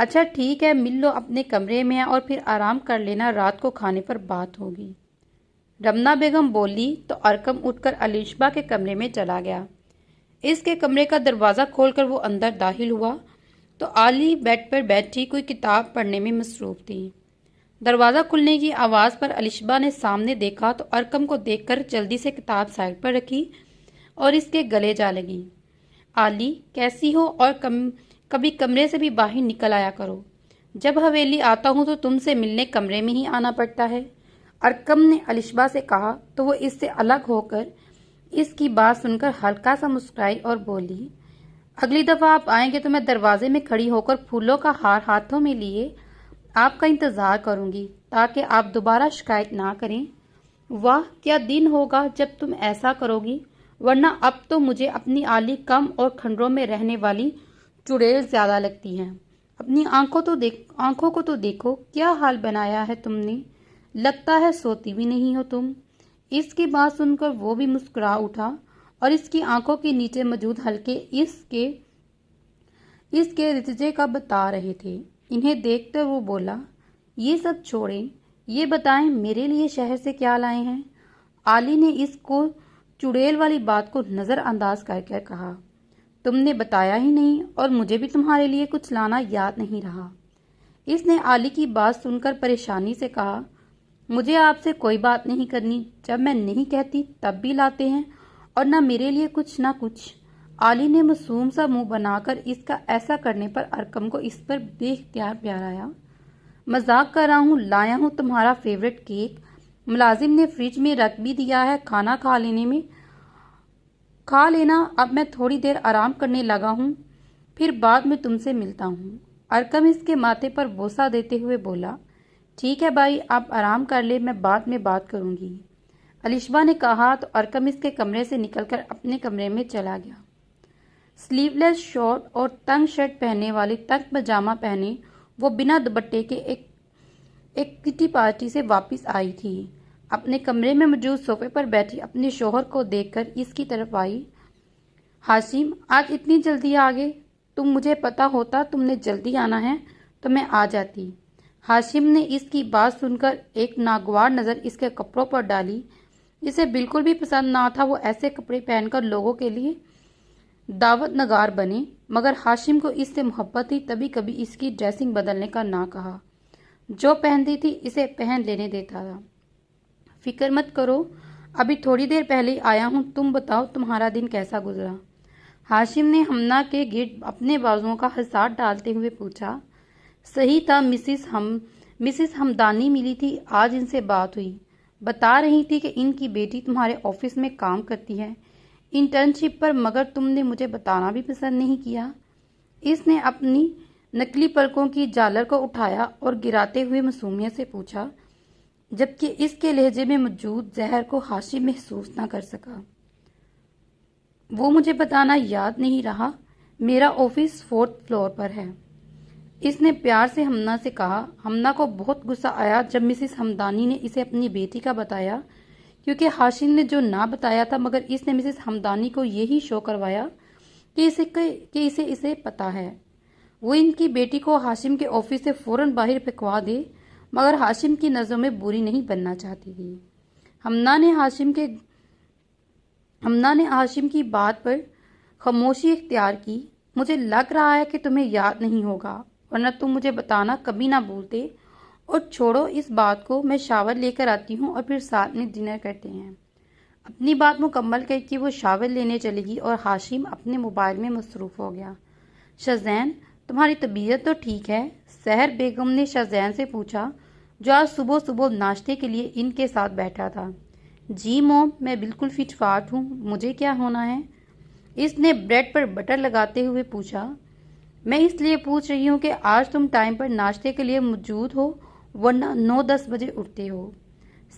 اچھا ٹھیک ہے، مل لو اپنے کمرے میں اور پھر آرام کر لینا، رات کو کھانے پر بات ہوگی۔ رمنا بیگم بولی تو ارکم اٹھ کر الشبا کے کمرے میں چلا گیا۔ اس کے کمرے کا دروازہ کھول کر وہ اندر داخل ہوا تو آلی بیڈ پر بیٹھی کوئی کتاب پڑھنے میں مصروف تھی۔ دروازہ کھلنے کی آواز پر الشبا نے سامنے دیکھا تو ارکم کو دیکھ کر جلدی سے کتاب سائڈ پر رکھی اور اس کے گلے جا لگی۔ آلی کیسی ہو، اور کبھی کمرے سے بھی باہر نکل آیا کرو، جب حویلی آتا ہوں تو تم سے ملنے کمرے میں ہی آنا پڑتا ہے، ارکم نے الشبا سے کہا تو وہ اس سے الگ ہو کر اس کی بات سن کر ہلکا سا مسکرائی اور بولی، اگلی دفعہ آپ آئیں گے تو میں دروازے میں کھڑی ہو کر پھولوں کا ہار ہاتھوں میں لیے آپ کا انتظار کروں گی تاکہ آپ دوبارہ شکایت نہ کریں۔ واہ کیا دن ہوگا جب تم ایسا کرو گی، ورنہ اب تو مجھے اپنی آلی کم اور کھنڈروں میں رہنے والی چڑیل زیادہ لگتی ہے۔ اپنی آنکھوں کو تو دیکھو، کیا حال بنایا ہے تم نے، لگتا ہے سوتی بھی نہیں ہو تم۔ اس کی بات سن کر وہ بھی مسکرا اٹھا اور اس کی آنکھوں کے نیچے موجود حلقے اس کے نتیجے کا بتا رہے تھے۔ انہیں دیکھ کر وہ بولا، یہ سب چھوڑیں، یہ بتائیں میرے لیے شہر سے کیا لائے ہیں؟ آلی نے اس کو چڑیل والی بات کو نظر انداز کر کے کہا، تم نے بتایا ہی نہیں اور مجھے بھی تمہارے لیے کچھ لانا یاد نہیں رہا۔ اس نے آلی کی بات سن کر پریشانی سے کہا، مجھے آپ سے کوئی بات نہیں کرنی، جب میں نہیں کہتی تب بھی لاتے ہیں، اور نہ میرے لیے کچھ نہ کچھ۔ آلی نے معصوم سا منہ بنا کر اس کا ایسا کرنے پر ارکم کو اس پر بے اختیار پیار آیا۔ مذاق کر رہا ہوں، لایا ہوں تمہارا فیورٹ کیک، ملازم نے فریج میں رکھ بھی دیا ہے، کھانا کھا لینا، اب میں تھوڑی دیر آرام کرنے لگا ہوں، پھر بعد میں تم سے ملتا ہوں۔ ارکم اس کے ماتھے پر بوسہ دیتے ہوئے بولا، ٹھیک ہے بھائی، آپ آرام کر لیں، میں بعد میں بات کروں گی۔ الشبا نے کہا تو ارکم اس کے کمرے سے نکل کر اپنے کمرے میں چلا گیا۔ سلیو لیس شارٹ اور تنگ شرٹ پہننے والی تنگ پاجامہ پہنے وہ بنا دوپٹے کے ایک کٹی پارٹی سے واپس آئی تھی۔ اپنے کمرے میں موجود صوفے پر بیٹھی اپنے شوہر کو دیکھ کر اس کی طرف آئی۔ ہاشم، آج اتنی جلدی آ گئے؟ مجھے پتا ہوتا تم نے جلدی آنا ہے تو میں آ جاتی۔ ہاشم نے اس کی بات سن کر ایک ناگوار نظر اس کے کپڑوں پر ڈالی۔ اسے بالکل بھی پسند نہ تھا وہ ایسے کپڑے پہن کر لوگوں کے لیے دعوت نگار بنے، مگر ہاشم کو اس سے محبت تھی، تبھی کبھی اس کی ڈریسنگ بدلنے کا نہ کہا۔ جو پہنتی تھی اسے پہن لینے دیتا تھا۔ فکر مت کرو، ابھی تھوڑی دیر پہلے آیا ہوں، تم بتاؤ تمہارا دن کیسا گزرا؟ ہاشم نے ہمنا کے گرد اپنے بازوؤں کا حصار ڈالتے ہوئے پوچھا۔ صحیح تھا، مسز ہمدانی ملی تھی، آج ان سے بات ہوئی، بتا رہی تھی کہ ان کی بیٹی تمہارے آفس میں کام کرتی ہے انٹرنشپ پر، مگر تم نے مجھے بتانا بھی پسند نہیں کیا۔ اس نے اپنی نکلی پلکوں کی جالر کو اٹھایا اور گراتے ہوئے معصومیت سے پوچھا، جبکہ اس کے لہجے میں موجود زہر کو ہاشم محسوس نہ کر سکا۔ وہ مجھے بتانا یاد نہیں رہا، میرا آفس 4th فلور پر ہے، اس نے پیار سے ہمنا سے کہا۔ ہمنا کو بہت غصہ آیا جب مسز ہمدانی نے اسے اپنی بیٹی کا بتایا، کیونکہ ہاشم نے جو نہ بتایا تھا، مگر اس نے مسز ہمدانی کو یہی شو کروایا کہ اسے پتا ہے۔ وہ ان کی بیٹی کو ہاشم کے آفس سے فوراً باہر پھینکوا دے، مگر ہاشم کی نظروں میں بری نہیں بننا چاہتی تھی۔ ہمنا نے ہاشم کی بات پر خاموشی اختیار کی۔ مجھے لگ رہا ہے کہ تمہیں یاد نہیں ہوگا، ورنہ تم مجھے بتانا کبھی نہ بھولتے، اور چھوڑو اس بات کو، میں شاور لے کر آتی ہوں اور پھر ساتھ میں ڈنر کرتے ہیں۔ اپنی بات مکمل کر کے وہ شاور لینے چلے گی اور ہاشم اپنے موبائل میں مصروف ہو گیا۔ شازین، تمہاری طبیعت تو ٹھیک ہے؟ سحر بیگم نے شازین سے پوچھا، جو آج صبح صبح ناشتے کے لیے ان کے ساتھ بیٹھا تھا۔ جی موم، میں بالکل فٹ فاٹ ہوں، مجھے کیا ہونا ہے؟ اس نے بریڈ پر بٹر لگاتے ہوئے پوچھا۔ میں اس لیے پوچھ رہی ہوں کہ آج تم ٹائم پر ناشتے کے لیے موجود ہو، ورنہ 9-10 بجے اٹھتے ہو۔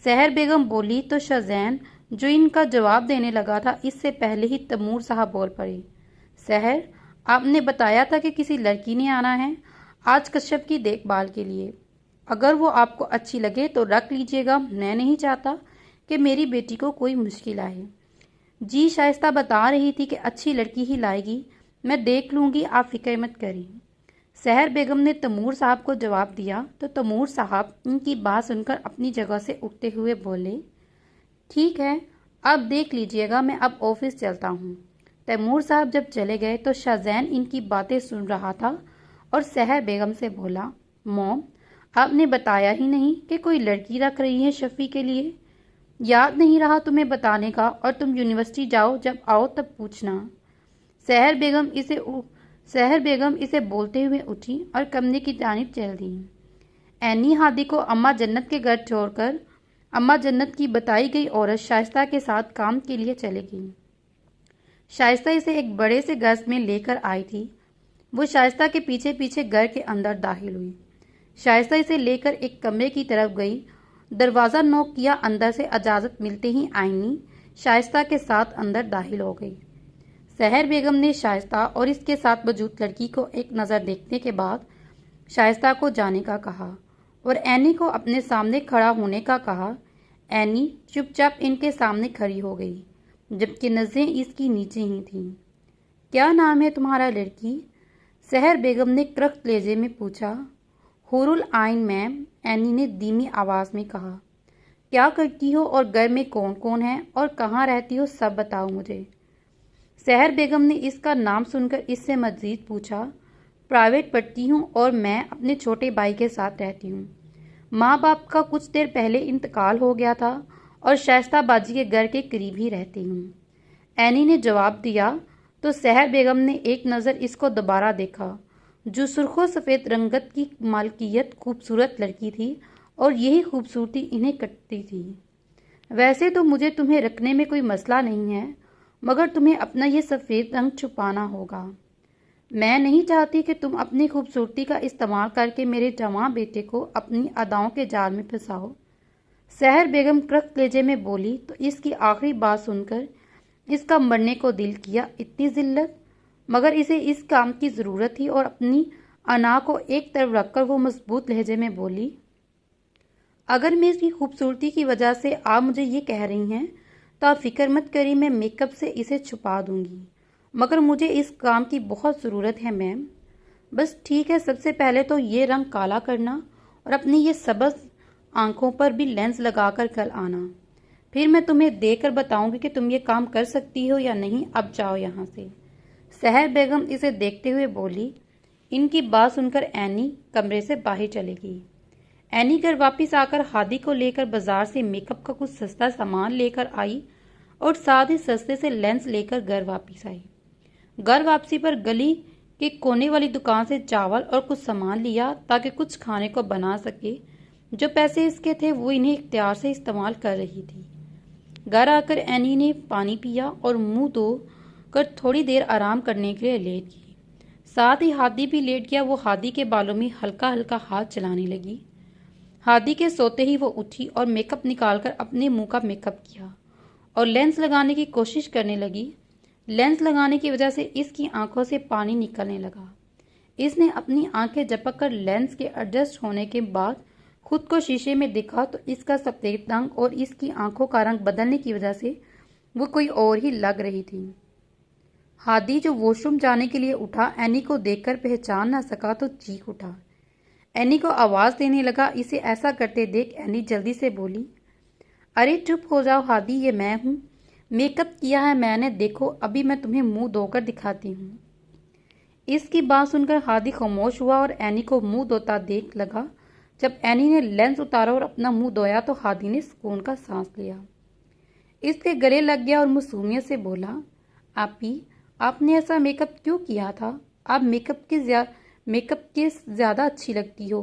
سحر بیگم بولی تو شازین، جو ان کا جواب دینے لگا تھا، اس سے پہلے ہی تیمور صاحب بول پڑے۔ سحر، آپ نے بتایا تھا کہ کسی لڑکی نے آنا ہے آج کشف کی دیکھ بھال کے لیے، اگر وہ آپ کو اچھی لگے تو رکھ لیجیے گا، میں نہیں چاہتا کہ میری بیٹی کو کوئی مشکل آئے۔ جی شائستہ بتا رہی تھی کہ اچھی لڑکی ہی لائے گی، میں دیکھ لوں گی، آپ فکر مت کریں۔ سحر بیگم نے تیمور صاحب کو جواب دیا تو تیمور صاحب ان کی بات سن کر اپنی جگہ سے اٹھتے ہوئے بولے، ٹھیک ہے، اب دیکھ لیجئے گا، میں اب آفس چلتا ہوں۔ تیمور صاحب جب چلے گئے تو شاہزین ان کی باتیں سن رہا تھا اور سحر بیگم سے بولا، موم، آپ نے بتایا ہی نہیں کہ کوئی لڑکی رکھ رہی ہے شفیع کے لیے؟ یاد نہیں رہا تمہیں بتانے کا؟ اور تم یونیورسٹی جاؤ، جب آؤ تب پوچھنا۔ سحر بیگم اسے بولتے ہوئے اٹھی اور کمرے کی جانب چل دی۔ اینی ہادی کو اماں جنت کے گھر چھوڑ کر اماں جنت کی بتائی گئی عورت شائستہ کے ساتھ کام کے لیے چلے گئی۔ شائستہ اسے ایک بڑے سے گز میں لے کر آئی تھی۔ وہ شائستہ کے پیچھے پیچھے گھر کے اندر داخل ہوئی۔ شائستہ اسے لے کر ایک کمرے کی طرف گئی، دروازہ نوک کیا، اندر سے اجازت ملتے ہی آئینی شائستہ کے ساتھ اندر داخل ہو گئی۔ سحر بیگم نے شائستہ اور اس کے ساتھ موجود لڑکی کو ایک نظر دیکھنے کے بعد شائستہ کو جانے کا کہا اور اینی کو اپنے سامنے کھڑا ہونے کا کہا۔ اینی چپ چاپ ان کے سامنے کھڑی ہو گئی، جبکہ نظریں اس کی نیچے ہی تھیں۔ کیا نام ہے تمہارا لڑکی؟ سحر بیگم نے کرخت لہجے میں پوچھا۔ حور العین میم، اینی نے دھیمی آواز میں کہا۔ کیا کرتی ہو اور گھر میں کون کون ہے اور کہاں رہتی ہو، سب بتاؤ مجھے۔ سحر بیگم نے اس کا نام سن کر اس سے مزید پوچھا۔ پرائیویٹ پڑھتی ہوں اور میں اپنے چھوٹے بھائی کے ساتھ رہتی ہوں۔ ماں باپ کا کچھ دیر پہلے انتقال ہو گیا تھا اور شائستہ باجی کے گھر کے قریب ہی رہتی ہوں، اینی نے جواب دیا۔ تو سحر بیگم نے ایک نظر اس کو دوبارہ دیکھا، جو سرخ و سفید رنگت کی مالکیت خوبصورت لڑکی تھی اور یہی خوبصورتی انہیں کٹتی تھی۔ ویسے تو مجھے تمہیں رکھنے میں کوئی مسئلہ نہیں ہے، مگر تمہیں اپنا یہ سفید رنگ چھپانا ہوگا۔ میں نہیں چاہتی کہ تم اپنی خوبصورتی کا استعمال کر کے میرے جواں بیٹے کو اپنی اداؤں کے جال میں پھنساؤ۔ سحر بیگم کرخت لہجے میں بولی تو اس کی آخری بات سن کر اس کا مرنے کو دل کیا، اتنی ذلت! مگر اسے اس کام کی ضرورت تھی اور اپنی انا کو ایک طرف رکھ کر وہ مضبوط لہجے میں بولی، اگر میری خوبصورتی کی وجہ سے آپ مجھے یہ کہہ رہی ہیں تو آپ فکر مت کری، میں میک اپ سے اسے چھپا دوں گی، مگر مجھے اس کام کی بہت ضرورت ہے میم۔ بس ٹھیک ہے، سب سے پہلے تو یہ رنگ کالا کرنا اور اپنی یہ سبز آنکھوں پر بھی لینس لگا کر کل آنا، پھر میں تمہیں دیکھ کر بتاؤں گی کہ تم یہ کام کر سکتی ہو یا نہیں۔ اب جاؤ یہاں سے۔ سحر بیگم اسے دیکھتے ہوئے بولی۔ ان کی بات سن کر اینی کمرے سے باہر چلے گئی۔ اینی گھر واپس آ کر ہادی کو لے کر بازار سے میک اپ کا کچھ سستا سامان لے کر آئی اور ساتھ ہی سستے سے لینس لے کر گھر واپس آئی۔ گھر واپسی پر گلی کے کونے والی دکان سے چاول اور کچھ سامان لیا تاکہ کچھ کھانے کو بنا سکے۔ جو پیسے اس کے تھے وہ انہیں اختیار سے استعمال کر رہی تھی۔ گھر آ کر اینی نے پانی پیا اور منہ دھو کر تھوڑی دیر آرام کرنے کے لیے لیٹ گئی۔ ساتھ ہی ہادی بھی لیٹ گیا۔ وہ ہادی کے بالوں میں ہلکا ہلکا ہاتھ چلانے لگی۔ ہادی کے سوتے ہی وہ اٹھی اور میک اپ نکال کر اپنے منہ کا میک اپ کیا اور لینس لگانے کی کوشش کرنے لگی۔ لینس لگانے کی وجہ سے اس کی آنکھوں سے پانی نکلنے لگا۔ اس نے اپنی آنکھیں جھپک کر لینس کے ایڈجسٹ ہونے کے بعد خود کو شیشے میں دیکھا تو اس کا سفید رنگ اور اس کی آنکھوں کا رنگ بدلنے کی وجہ سے وہ کوئی اور ہی لگ رہی تھی۔ ہادی جو واش روم جانے کے لیے اٹھا، اینی کو دیکھ کر پہچان نہ سکا تو چیخ اٹھا۔ اینی کو آواز دینے لگا۔ اسے ایسا کرتے دیکھ اینی جلدی سے بولی، ارے چپ ہو جاؤ ہادی، یہ میں ہوں، میک اپ کیا ہے میں نے، دیکھو ابھی میں تمہیں منہ دھو کر دکھاتی ہوں۔ اس کی بات سن کر ہادی خاموش ہوا اور اینی کو منہ دھوتا دیکھ لگا۔ جب اینی نے لینس اتارا اور اپنا منہ دھویا تو ہادی نے سکون کا سانس لیا۔ اس کے گلے لگ گیا اور معصومیت سے بولا، آپی آپ نے ایسا میک اپ کیوں کیا تھا؟ آپ میک اپ کے زیادہ اچھی لگتی ہو،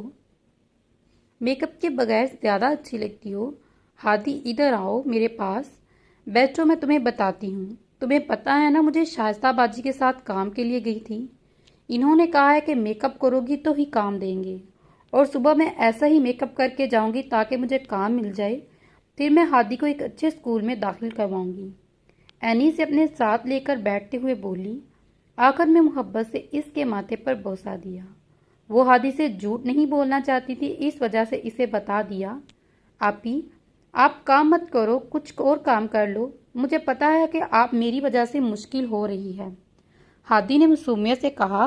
میک اپ کے بغیر زیادہ اچھی لگتی ہو۔ ہادی ادھر آؤ میرے پاس، بیٹھو میں تمہیں بتاتی ہوں۔ تمہیں پتہ ہے نا مجھے شائستہ باجی کے ساتھ کام کے لیے گئی تھی، انہوں نے کہا ہے کہ میک اپ کرو گی تو ہی کام دیں گے، اور صبح میں ایسا ہی میک اپ کر کے جاؤں گی تاکہ مجھے کام مل جائے، پھر میں ہادی کو ایک اچھے اسکول میں داخل کرواؤں گی۔ اینی سے اپنے ساتھ لے کر بیٹھتے ہوئے بولی۔ آخر میں محبت سے اس کے ماتھے پر بوسہ دیا۔ وہ ہادی سے جھوٹ نہیں بولنا چاہتی تھی، اس وجہ سے اسے بتا دیا، آپی آپ کام مت کرو، کچھ اور کام کر لو، مجھے پتا ہے کہ آپ میری وجہ سے مشکل ہو رہی ہے۔ ہادی نے معصومیت سے کہا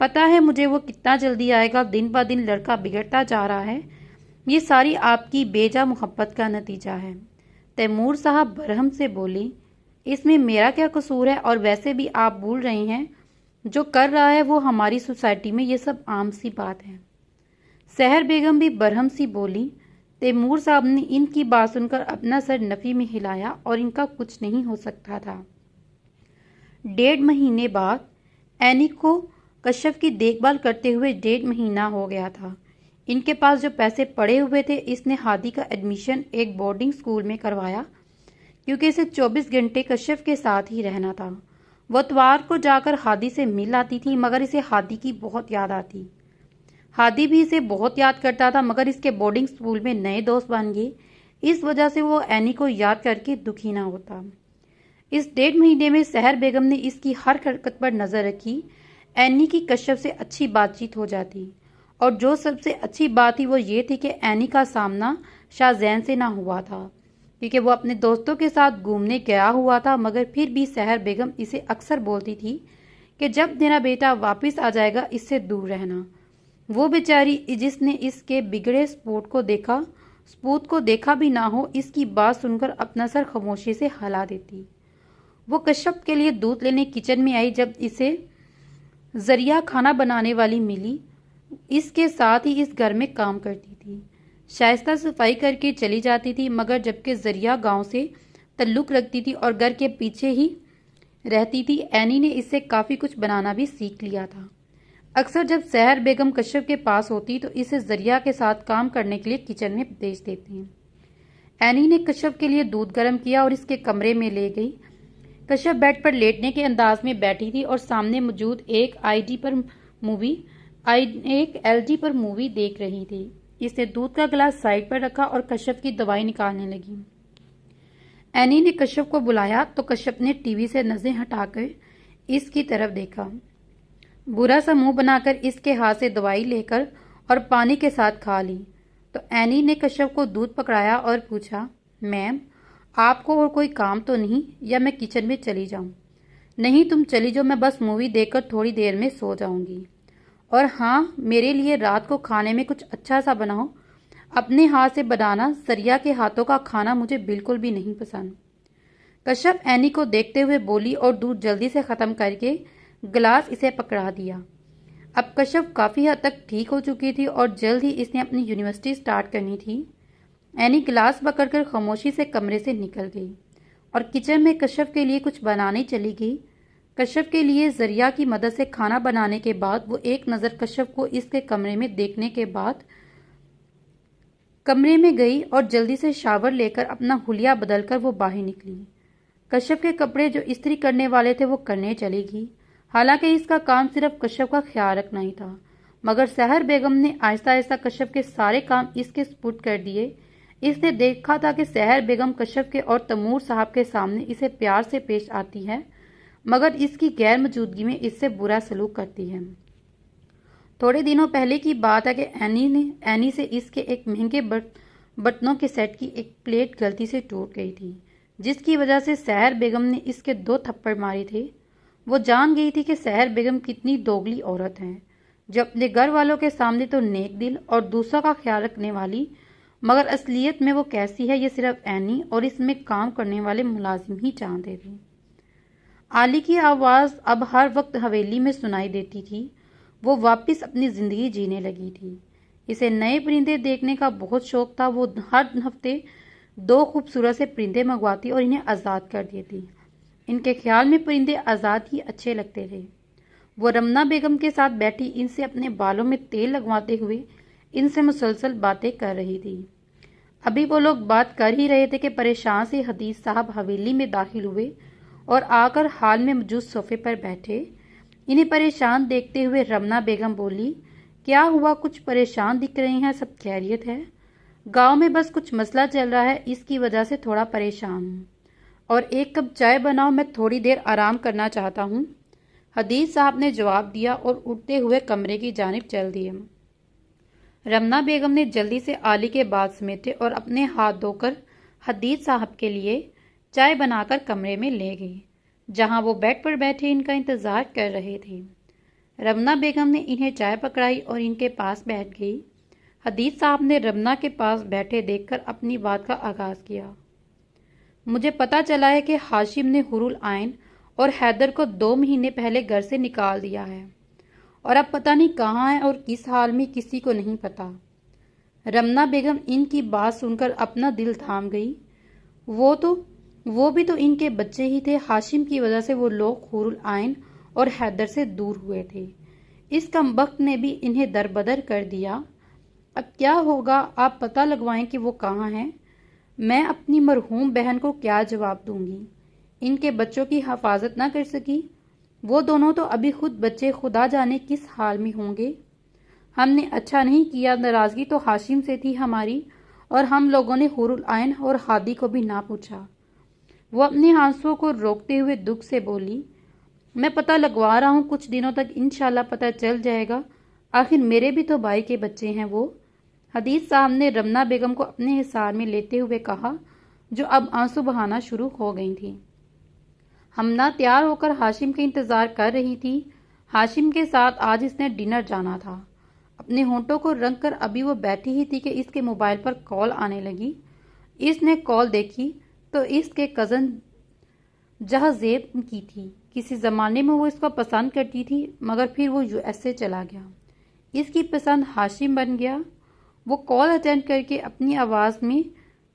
پتہ ہے مجھے وہ کتنا جلدی آئے گا، دن بہ دن لڑکا بگڑتا جا رہا ہے، یہ ساری آپ کی بیجا محبت کا نتیجہ ہے۔ تیمور صاحب برہم سے بولی، اس میں میرا کیا قصور ہے؟ اور ویسے بھی آپ بھول رہے ہیں جو کر رہا ہے وہ ہماری سوسائٹی میں یہ سب عام سی بات ہے۔ سحر بیگم بھی برہم سی بولی۔ تیمور صاحب نے ان کی بات سن کر اپنا سر نفی میں ہلایا اور ان کا کچھ نہیں ہو سکتا تھا۔ 1.5 مہینے بعد اینی کو کشف کی دیکھ بھال کرتے ہوئے 1.5 مہینہ ہو گیا تھا۔ ان کے پاس جو پیسے پڑے ہوئے تھے اس نے ہادی کا ایڈمیشن ایک بورڈنگ سکول میں کروایا، کیونکہ اسے 24 گھنٹے کشف کے ساتھ ہی رہنا تھا۔ وہ اتوار کو جا کر ہادی سے مل آتی تھی، مگر اسے ہادی کی بہت یاد آتی۔ ہادی بھی اسے بہت یاد کرتا تھا، مگر اس کے بورڈنگ سکول میں نئے دوست بن گئے، اس وجہ سے وہ اینی کو یاد کر کے دکھی نہ ہوتا۔ اس 1.5 مہینے میں سحر بیگم نے اس کی ہر حرکت پر نظر رکھی۔ اینی کی کشف سے اچھی بات چیت ہو جاتی، اور جو سب سے اچھی بات تھی وہ یہ تھی کہ اینی کا سامنا شاہ زین سے نہ ہوا تھا، کیونکہ وہ اپنے دوستوں کے ساتھ گھومنے گیا ہوا تھا، مگر پھر بھی سحر بیگم اسے اکثر بولتی تھی کہ جب میرا بیٹا واپس آ جائے گا اس سے دور رہنا۔ وہ بیچاری جس نے اس کے بگڑے سپوت کو دیکھا بھی نہ ہو، اس کی بات سن کر اپنا سر خاموشی سے ہلا دیتی۔ وہ کشف کے لیے دودھ لینے کچن میں آئی جب اسے ذریعہ کھانا بنانے والی ملی۔ اس کے ساتھ ہی اس گھر میں کام کرتی تھی، شائستہ صفائی کر کے چلی جاتی تھی، مگر جبکہ ذریعہ گاؤں سے تعلق رکھتی تھی اور گھر کے پیچھے ہی رہتی تھی، اینی نے اس سے کافی کچھ بنانا بھی سیکھ لیا تھا۔ اکثر جب سحر بیگم کشف کے پاس ہوتی تو اسے ذریعہ کے ساتھ کام کرنے کے لیے کچن میں بھیج دیتی۔ اینی نے کشف کے لیے دودھ گرم کیا اور اس کے کمرے میں لے گئی۔ کشف بیڈ پر لیٹنے کے انداز میں بیٹھی تھی اور سامنے موجود ایک ایل جی پر مووی دیکھ رہی تھی۔ اس نے دودھ کا گلاس سائڈ پر رکھا اور کشف کی دوائی نکالنے لگی۔ اینی نے کشف کو بلایا تو کشف نے ٹی وی سے نظریں ہٹا کر اس کی طرف دیکھا، برا سا منہ بنا کر اس کے ہاتھ سے دوائی لے کر اور پانی کے ساتھ کھا لی۔ تو اینی نے کشف کو دودھ پکڑایا اور پوچھا، میم آپ کو اور کوئی کام تو نہیں، یا میں کچن میں چلی جاؤں؟ نہیں تم چلی جاؤ، میں بس مووی دیکھ کر تھوڑی دیر میں سو جاؤں گی۔ اور ہاں، میرے لیے رات کو کھانے میں کچھ اچھا سا بناؤ، اپنے ہاتھ سے بنانا، ذریعہ کے ہاتھوں کا کھانا مجھے بالکل بھی نہیں پسند۔ کشف اینی کو دیکھتے ہوئے بولی اور دودھ جلدی سے ختم کر کے گلاس اسے پکڑا دیا۔ اب کشف کافی حد تک ٹھیک ہو چکی تھی اور جلد ہی اس نے اپنی یونیورسٹی سٹارٹ کرنی تھی۔ اینی گلاس پکڑ کر خاموشی سے کمرے سے نکل گئی اور کچن میں کشف کے لیے کچھ بنانے چلی گئی۔ کشف کے لیے ذریعہ کی مدد سے کھانا بنانے کے بعد وہ ایک نظر کشف کو اس کے کمرے میں دیکھنے کے بعد کمرے میں گئی اور جلدی سے شاور لے کر اپنا حلیہ بدل کر وہ باہر نکلی۔ کشف کے کپڑے جو استری کرنے والے تھے وہ کرنے چلی گئی۔ حالانکہ اس کا کام صرف کشف کا خیال رکھنا ہی تھا، مگر سحر بیگم نے آہستہ آہستہ کشف کے سارے کام اس کے سپرد کر دیے۔ اس نے دیکھا تھا کہ سحر بیگم کشف کے اور تیمور صاحب کے سامنے اسے پیار سے پیش آتی ہے، مگر اس کی غیر موجودگی میں اس سے برا سلوک کرتی ہے۔ تھوڑے دنوں پہلے کی بات ہے کہ اینی سے اس کے ایک مہنگے برتنوں کے سیٹ کی ایک پلیٹ غلطی سے ٹوٹ گئی تھی، جس کی وجہ سے سحر بیگم نے اس کے 2 تھپڑ مارے تھے۔ وہ جان گئی تھی کہ سحر بیگم کتنی دوگلی عورت ہے، جو اپنے گھر والوں کے سامنے تو نیک دل اور دوسروں کا خیال رکھنے والی، مگر اصلیت میں وہ کیسی ہے یہ صرف اینی اور اس میں کام کرنے والے ملازم ہی جانتے تھے۔ علی کی آواز اب ہر وقت حویلی میں سنائی دیتی تھی۔ وہ واپس اپنی زندگی جینے لگی تھی۔ اسے نئے پرندے دیکھنے کا بہت شوق تھا۔ وہ ہر ہفتے 2 خوبصورت سے پرندے منگواتی اور انہیں آزاد کر دیتی۔ ان کے خیال میں پرندے آزاد ہی اچھے لگتے تھے۔ وہ رمنا بیگم کے ساتھ بیٹھی ان سے اپنے بالوں میں تیل لگواتے ہوئے ان سے مسلسل باتیں کر رہی تھی۔ ابھی وہ لوگ بات کر ہی رہے تھے کہ پریشان سے حدیث صاحب حویلی میں داخل ہوئے اور آ کر ہال میں موجود صوفے پر بیٹھے۔ انہیں پریشان دیکھتے ہوئے رمنا بیگم بولی، کیا ہوا؟ کچھ پریشان دکھ رہی ہیں، سب خیریت ہے؟ گاؤں میں بس کچھ مسئلہ چل رہا ہے، اس کی وجہ سے تھوڑا پریشان ہوں، اور 1 کپ چائے بناؤ، میں تھوڑی دیر آرام کرنا چاہتا ہوں۔ حدیث صاحب نے جواب دیا اور اٹھتے ہوئے کمرے کی جانب چل دیے۔ رمنا بیگم نے جلدی سے علی کے بال سمیٹے اور اپنے ہاتھ دھو کر حدیث صاحب کے لیے چائے بنا کر کمرے میں لے گئی، جہاں وہ بیڈ پر بیٹھے ان کا انتظار کر رہے تھے۔ رمنا بیگم نے انہیں چائے پکڑائی اور ان کے پاس بیٹھ گئی۔ حدیث صاحب نے رمنا کے پاس بیٹھے دیکھ کر اپنی بات کا آغاز کیا۔ مجھے پتا چلا ہے کہ ہاشم نے حور العین اور حیدر کو 2 مہینے پہلے گھر سے نکال دیا ہے اور اب پتہ نہیں کہاں ہے اور کس حال میں، کسی کو نہیں پتا۔ رمنا بیگم ان کی بات سن کر اپنا دل تھام گئی۔ وہ بھی تو ان کے بچے ہی تھے۔ ہاشم کی وجہ سے وہ لوگ حور العین اور حیدر سے دور ہوئے تھے۔ اس کمبخت نے بھی انہیں دربدر کر دیا۔ اب کیا ہوگا؟ آپ پتہ لگوائیں کہ وہ کہاں ہیں۔ میں اپنی مرحوم بہن کو کیا جواب دوں گی؟ ان کے بچوں کی حفاظت نہ کر سکی؟ وہ دونوں تو ابھی خود بچے خدا جانے کس حال میں ہوں گے۔ ہم نے اچھا نہیں کیا، ناراضگی تو ہاشم سے تھی ہماری، اور ہم لوگوں نے حور العین اور ہادی کو بھی نہ پوچھا۔ وہ اپنے آنسوؤں کو روکتے ہوئے دکھ سے بولی، میں پتہ لگوا رہا ہوں، کچھ دنوں تک انشاءاللہ پتہ چل جائے گا، آخر میرے بھی تو بھائی کے بچے ہیں وہ۔ حدیث صاحب نے رمنا بیگم کو اپنے حصار میں لیتے ہوئے کہا، جو اب آنسو بہانا شروع ہو گئی تھی۔ ہمنا تیار ہو کر ہاشم کا انتظار کر رہی تھی۔ ہاشم کے ساتھ آج اس نے ڈنر جانا تھا۔ اپنے ہونٹوں کو رنگ کر ابھی وہ بیٹھی ہی تھی کہ اس کے موبائل پر کال آنے لگی۔ اس نے کال دیکھی تو اس کے کزن جہازیب کی تھی۔ کسی زمانے میں وہ اس کو پسند کرتی تھی، مگر پھر وہ USA چلا گیا۔ اس کی پسند ہاشم بن گیا۔ وہ کال اٹینڈ کر کے اپنی آواز میں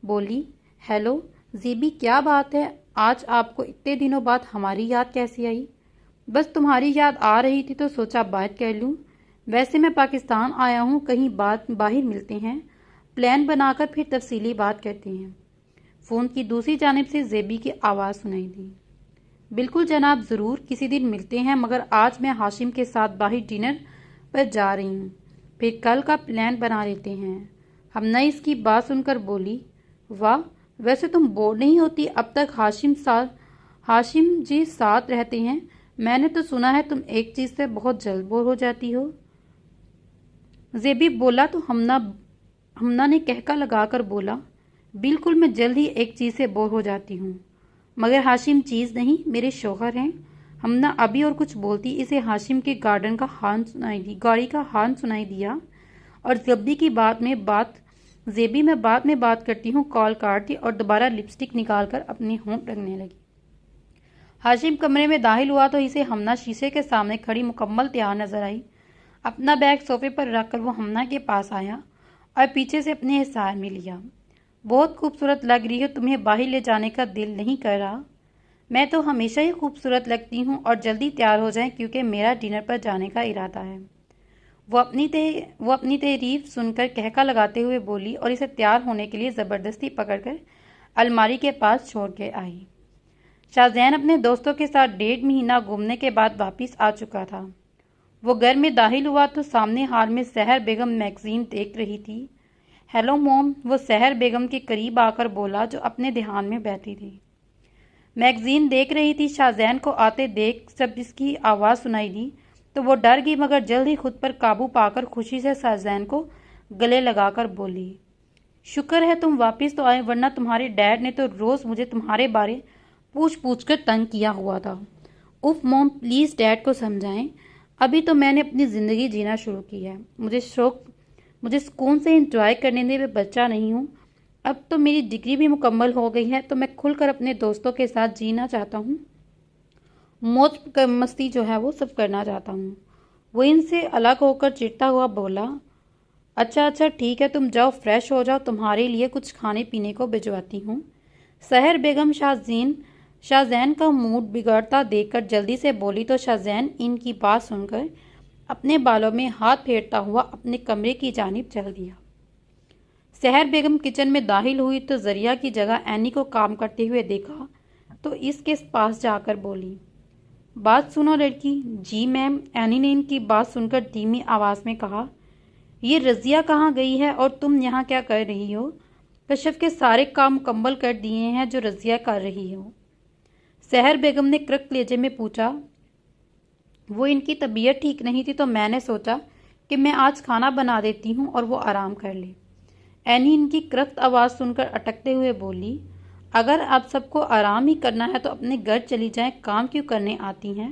بولی، ہیلو زیبی، کیا بات ہے؟ آج آپ کو اتنے دنوں بعد ہماری یاد کیسی آئی؟ بس تمہاری یاد آ رہی تھی تو سوچا بات کر لوں۔ ویسے میں پاکستان آیا ہوں، کہیں باہر ملتے ہیں، پلان بنا کر پھر تفصیلی بات کرتے ہیں۔ فون کی دوسری جانب سے زیبی کی آواز سنائی دی، بالکل جناب، ضرور کسی دن ملتے ہیں، مگر آج میں ہاشم کے ساتھ باہر ڈنر پر جا رہی ہوں، پھر کل کا پلان بنا لیتے ہیں۔ ہمنا اس کی بات سن کر بولی، واہ، ویسے تم بور نہیں ہوتی؟ اب تک ہاشم جی ساتھ رہتے ہیں، میں نے تو سنا ہے تم ایک چیز سے بہت جلد بور ہو جاتی ہو۔ زیبی بولا تو ہمنا نے کہکا لگا کر بولا، بالکل میں جلد ہی ایک چیز سے بور ہو جاتی ہوں، مگر ہاشم چیز نہیں، میرے شوہر ہیں۔ ہمنا ابھی اور کچھ بولتی، اسے ہاشم کے گاڑی کا ہارن سنائی دیا، اور زیبی میں بعد میں بات کرتی ہوں کال کاٹ دی اور دوبارہ لپسٹک نکال کر اپنے ہونٹ رنگنے لگی۔ ہاشم کمرے میں داخل ہوا تو اسے ہمنا شیشے کے سامنے کھڑی مکمل تیار نظر آئی۔ اپنا بیگ صوفے پر رکھ کر وہ ہمنا کے پاس آیا اور پیچھے سے اپنے حصار میں لیا۔ بہت خوبصورت لگ رہی ہو، تمہیں باہر لے جانے کا دل نہیں کر رہا؟ میں تو ہمیشہ ہی خوبصورت لگتی ہوں، اور جلدی تیار ہو جائیں کیونکہ میرا ڈنر پر جانے کا ارادہ ہے۔ وہ اپنی تعریف سن کر کہکا لگاتے ہوئے بولی اور اسے تیار ہونے کے لیے زبردستی پکڑ کر الماری کے پاس چھوڑ کے آئی۔ شاہزین اپنے دوستوں کے ساتھ 1.5 مہینہ گھومنے کے بعد واپس آ چکا تھا۔ وہ گھر میں داخل ہوا تو سامنے ہال میں سحر بیگم میگزین دیکھ رہی تھی۔ ہیلو موم، وہ سحر بیگم کے قریب آ کر بولا جو اپنے دھیان میں بیٹھی تھی۔ میگزین دیکھ رہی تھی۔ شاہزین کو آتے دیکھ جب اس کی آواز سنائی دی تو وہ ڈر گئی، مگر جلد ہی خود پر قابو پا کر خوشی سے شاہزین کو گلے لگا کر بولی، شکر ہے تم واپس تو آئے، ورنہ تمہارے ڈیڈ نے تو روز مجھے تمہارے بارے پوچھ کر تنگ کیا ہوا تھا۔ اف موم، پلیز ڈیڈ کو سمجھائیں، ابھی تو میں نے اپنی زندگی جینا شروع کی ہے، مجھے سکون سے انجوائے کرنے میں بچہ نہیں ہوں۔ اب تو میری ڈگری بھی مکمل ہو گئی ہے تو میں کھل کر اپنے دوستوں کے ساتھ جینا چاہتا ہوں، موج مستی جو ہے وہ سب کرنا چاہتا ہوں۔ وہ ان سے الگ ہو کر چڑھتا ہوا بولا، اچھا ٹھیک ہے، تم جاؤ فریش ہو جاؤ، تمہارے لیے کچھ کھانے پینے کو بھجواتی ہوں۔ سحر بیگم شاہزین کا موڈ بگڑتا دیکھ کر جلدی سے بولی تو شاہزین ان کی بات سن کر اپنے بالوں میں ہاتھ پھیرتا ہوا اپنے کمرے کی جانب چل دیا۔ سحر بیگم کچن میں داخل ہوئی تو ذریعہ کی جگہ اینی کو کام کرتے ہوئے دیکھا تو اس کے پاس جا کر بولی، بات سنو لڑکی۔ جی میم، اینی نے ان کی بات سن کر دھیمی آواز میں کہا، یہ رضیہ کہاں گئی ہے اور تم یہاں کیا کر رہی ہو؟ کشف کے سارے کام مکمل کر دیے ہیں جو رضیہ کر رہی ہو؟ سحر بیگم نے کرک لہجے میں پوچھا۔ وہ ان کی طبیعت ٹھیک نہیں تھی تو میں نے سوچا کہ میں آج کھانا بنا دیتی ہوں اور وہ آرام کر لے۔ اینی ان کی کرخت آواز سن کر اٹکتے ہوئے بولی، اگر آپ سب کو آرام ہی کرنا ہے تو اپنے گھر چلی جائیں، کام کیوں کرنے آتی ہیں؟